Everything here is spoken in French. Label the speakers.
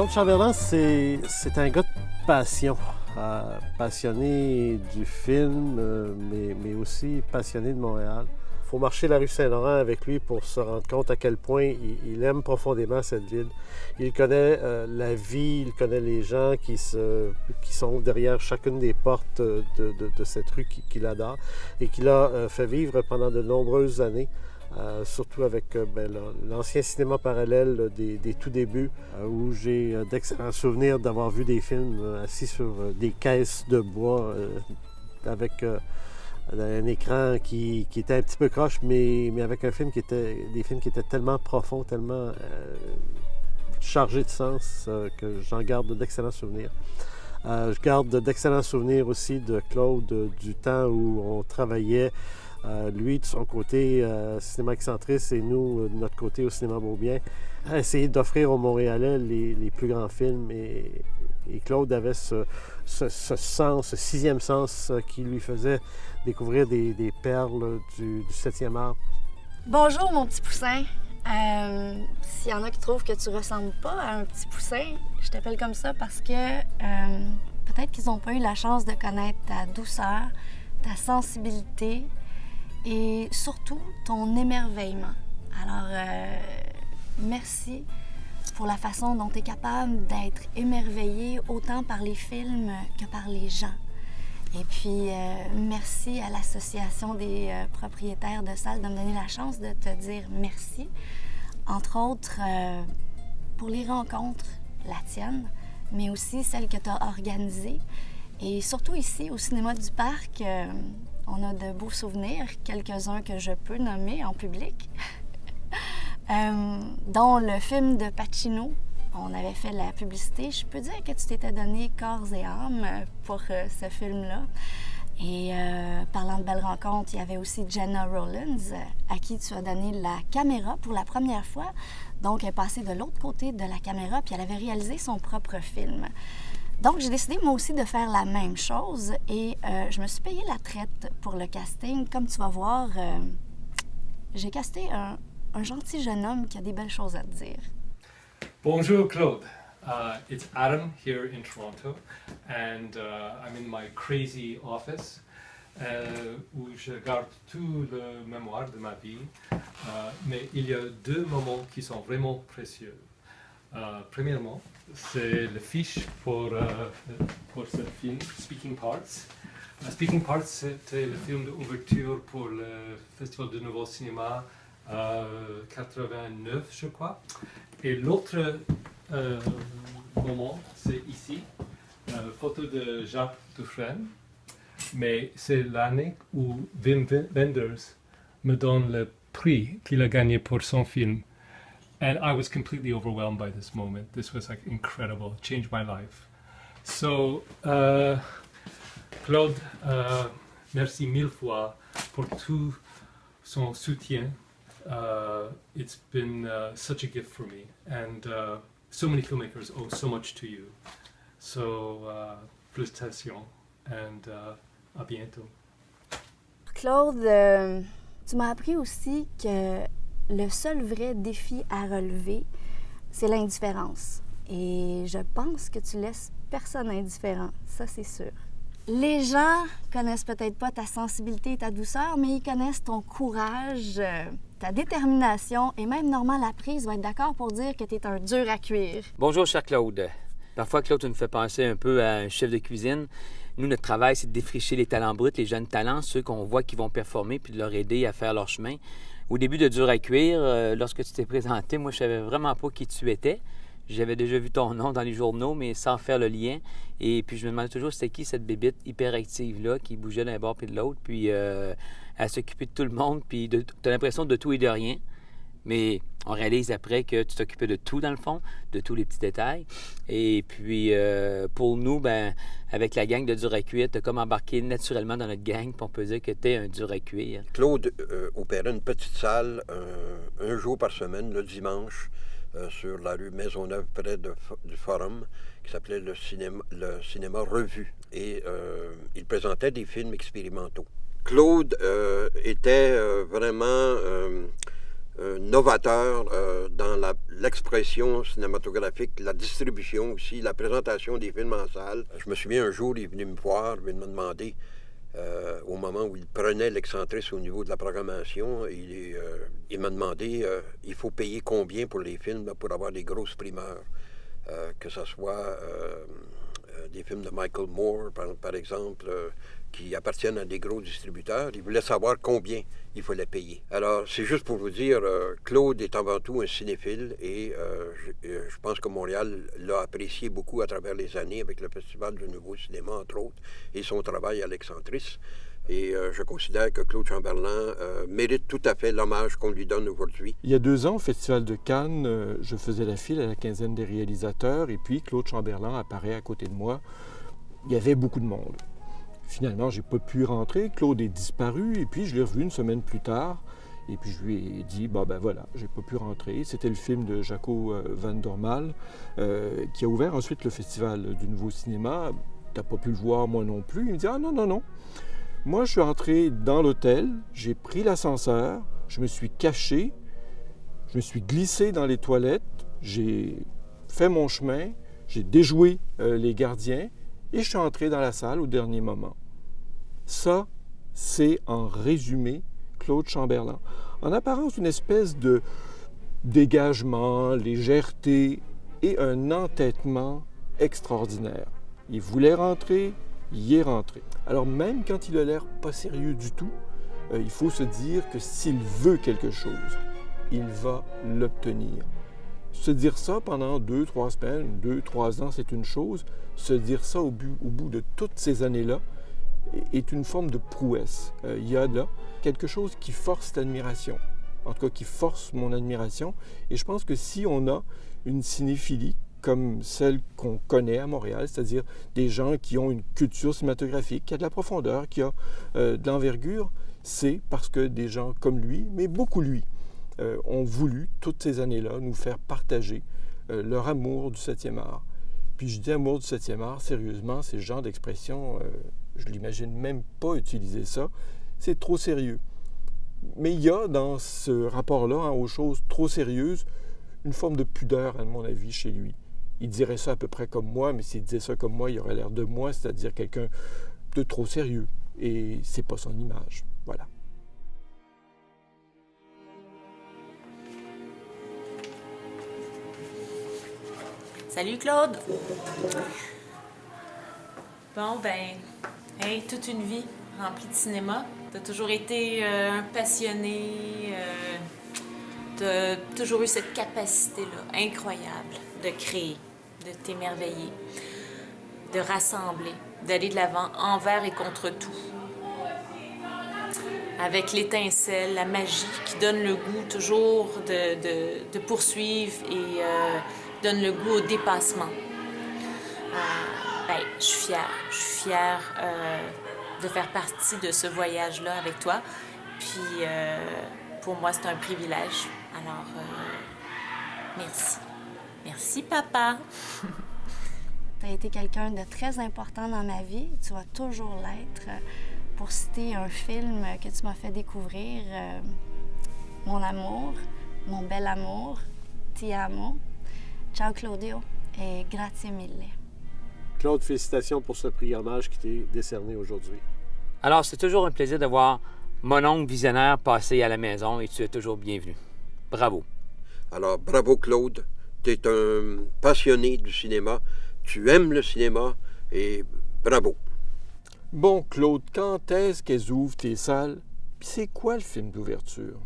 Speaker 1: Claude Chamberlain, c'est un gars de passion. Passionné du film, mais aussi passionné de Montréal. Il faut marcher la rue Saint-Laurent avec lui pour se rendre compte à quel point il aime profondément cette ville. Il connaît la vie, il connaît les gens qui sont derrière chacune des portes de cette rue qu'il adore et qu'il a fait vivre pendant de nombreuses années. Surtout avec l'ancien cinéma parallèle des tout débuts, où j'ai d'excellents souvenirs d'avoir vu des films assis sur des caisses de bois avec un écran qui était un petit peu croche, mais avec des films qui étaient tellement profonds, tellement chargés de sens, que j'en garde d'excellents souvenirs. Je garde d'excellents souvenirs aussi de Claude, du temps où on travaillait. Lui, de son côté, cinéma excentrice, et nous, de notre côté, au cinéma Beaubien, à essayer d'offrir aux Montréalais les plus grands films. Et Claude avait ce sens, ce sixième sens qui lui faisait découvrir des perles du 7e art.
Speaker 2: Bonjour, mon petit poussin. S'il y en a qui trouvent que tu ressembles pas à un petit poussin, je t'appelle comme ça parce que peut-être qu'ils n'ont pas eu la chance de connaître ta douceur, ta sensibilité, et surtout ton émerveillement. Alors, merci pour la façon dont tu es capable d'être émerveillé autant par les films que par les gens. Et puis, merci à l'Association des propriétaires de salles de me donner la chance de te dire merci. Entre autres, pour les rencontres, la tienne, mais aussi celles que tu as organisées. Et surtout ici, au Cinéma du Parc, on a de beaux souvenirs, quelques-uns que je peux nommer en public, dont le film de Pacino. On avait fait la publicité. Je peux dire que tu t'étais donné corps et âme pour ce film-là. Et parlant de belles rencontres, il y avait aussi Jenna Rollins, à qui tu as donné la caméra pour la première fois. Donc, elle est passée de l'autre côté de la caméra, puis elle avait réalisé son propre film. Donc, j'ai décidé, moi aussi, de faire la même chose et je me suis payé la traite pour le casting. Comme tu vas voir, j'ai casté un gentil jeune homme qui a des belles choses à te dire.
Speaker 3: Bonjour, Claude. It's Adam here in Toronto, and I'm in my crazy office où je garde tout le mémoire de ma vie. Mais il y a deux moments qui sont vraiment précieux. Premièrement, c'est le fiche pour ce film, Speaking Parts. Speaking Parts, c'était le film d'ouverture pour le Festival de Nouveau Cinéma 89, je crois. Et l'autre moment, c'est ici, photo de Jacques Dufresne. Mais c'est l'année où Wim Wenders me donne le prix qu'il a gagné pour son film. And I was completely overwhelmed by this moment. This was like incredible. It changed my life. So, Claude, merci mille fois pour tout son soutien. It's been such a gift for me. And so many filmmakers owe so much to you. So, félicitations and à bientôt.
Speaker 2: Claude, tu m'as appris aussi que le seul vrai défi à relever, c'est l'indifférence. Et je pense que tu laisses personne indifférent, ça c'est sûr. Les gens connaissent peut-être pas ta sensibilité et ta douceur, mais ils connaissent ton courage, ta détermination, et même Normand Laprise va être d'accord pour dire que tu es un dur à cuire.
Speaker 4: Bonjour, cher Claude. Parfois, Claude, tu nous fais penser un peu à un chef de cuisine. Nous, notre travail, c'est de défricher les talents bruts, les jeunes talents, ceux qu'on voit qui vont performer, puis de leur aider à faire leur chemin. Au début de Dur à cuire, lorsque tu t'es présenté, moi, je savais vraiment pas qui tu étais. J'avais déjà vu ton nom dans les journaux, mais sans faire le lien. Et puis, je me demandais toujours c'était qui cette bébite hyperactive-là qui bougeait d'un bord puis de l'autre, puis elle s'occupait de tout le monde, puis tu as l'impression de tout et de rien. Mais on réalise après que tu t'occupais de tout, dans le fond, de tous les petits détails. Et puis, pour nous, ben, avec la gang de Dur à cuire, tu as comme embarqué naturellement dans notre gang, puis on peut dire que tu es un dur à cuire.
Speaker 5: Claude opérait une petite salle un jour par semaine, le dimanche, sur la rue Maisonneuve, près du Forum, qui s'appelait le cinéma Revue. Et il présentait des films expérimentaux. Claude était vraiment novateur dans l'expression cinématographique, la distribution aussi, la présentation des films en salle. Je me souviens un jour, il est venu me voir, il m'a demandé, au moment où il prenait l'Excentrice au niveau de la programmation, il m'a demandé, il faut payer combien pour les films là, pour avoir des grosses primeurs, que ce soit des films de Michael Moore, par exemple, qui appartiennent à des gros distributeurs. Il voulait savoir combien il fallait payer. Alors, c'est juste pour vous dire, Claude est avant tout un cinéphile et je pense que Montréal l'a apprécié beaucoup à travers les années avec le Festival du Nouveau Cinéma, entre autres, et son travail à l'Excentrice. Et je considère que Claude Chamberlain mérite tout à fait l'hommage qu'on lui donne aujourd'hui.
Speaker 6: Il y a 2 ans, au Festival de Cannes, je faisais la file à la quinzaine des réalisateurs et puis Claude Chamberlain apparaît à côté de moi. Il y avait beaucoup de monde. Finalement, je n'ai pas pu rentrer. Claude est disparu et puis je l'ai revu une semaine plus tard. Et puis je lui ai dit, ben voilà, j'ai pas pu rentrer. C'était le film de Jaco van Dormael qui a ouvert ensuite le Festival du Nouveau Cinéma. T'as pas pu le voir, moi non plus. Il me dit, ah non. Moi, je suis entré dans l'hôtel, j'ai pris l'ascenseur, je me suis caché, je me suis glissé dans les toilettes, j'ai fait mon chemin, j'ai déjoué les gardiens et je suis entré dans la salle au dernier moment. Ça, c'est en résumé Claude Chamberlain. En apparence, une espèce de dégagement, légèreté et un entêtement extraordinaire. Il voulait rentrer, il y est rentré. Alors même quand il a l'air pas sérieux du tout, il faut se dire que s'il veut quelque chose, il va l'obtenir. Se dire ça pendant 2-3 semaines, 2-3 ans, c'est une chose. Se dire ça au bout de toutes ces années-là est une forme de prouesse. Il y a là quelque chose qui force l'admiration, en tout cas qui force mon admiration. Et je pense que si on a une cinéphilie comme celle qu'on connaît à Montréal, c'est-à-dire des gens qui ont une culture cinématographique, qui a de la profondeur, qui a de l'envergure, c'est parce que des gens comme lui, mais beaucoup lui, ont voulu, toutes ces années-là, nous faire partager leur amour du 7e art. Puis je dis amour du 7e art, sérieusement, c'est le genre d'expression, je ne l'imagine même pas utiliser ça, c'est trop sérieux. Mais il y a dans ce rapport-là, aux choses trop sérieuses, une forme de pudeur, à mon avis, chez lui. Il dirait ça à peu près comme moi, mais s'il disait ça comme moi, il aurait l'air de moi, c'est-à-dire quelqu'un de trop sérieux. Et c'est pas son image. Voilà.
Speaker 7: Salut Claude! Bon, hey, toute une vie remplie de cinéma. T'as toujours été un passionné, t'as toujours eu cette capacité-là incroyable de créer, de t'émerveiller, de rassembler, d'aller de l'avant envers et contre tout. Avec l'étincelle, la magie qui donne le goût toujours de poursuivre et donne le goût au dépassement. Je suis fière de faire partie de ce voyage-là avec toi. Puis pour moi, c'est un privilège. Alors, merci. Merci, papa.
Speaker 2: Tu as été quelqu'un de très important dans ma vie. Tu vas toujours l'être. Pour citer un film que tu m'as fait découvrir, Mon amour, mon bel amour, ti amo. Ciao Claudio et grazie mille.
Speaker 1: Claude, félicitations pour ce prix hommage qui t'est décerné aujourd'hui.
Speaker 4: Alors, c'est toujours un plaisir de voir mon oncle visionnaire passer à la maison et tu es toujours bienvenu. Bravo.
Speaker 5: Alors, bravo Claude. Tu es un passionné du cinéma. Tu aimes le cinéma et bravo.
Speaker 6: Bon, Claude, quand est-ce qu'elles ouvrent tes salles? Puis c'est quoi le film d'ouverture?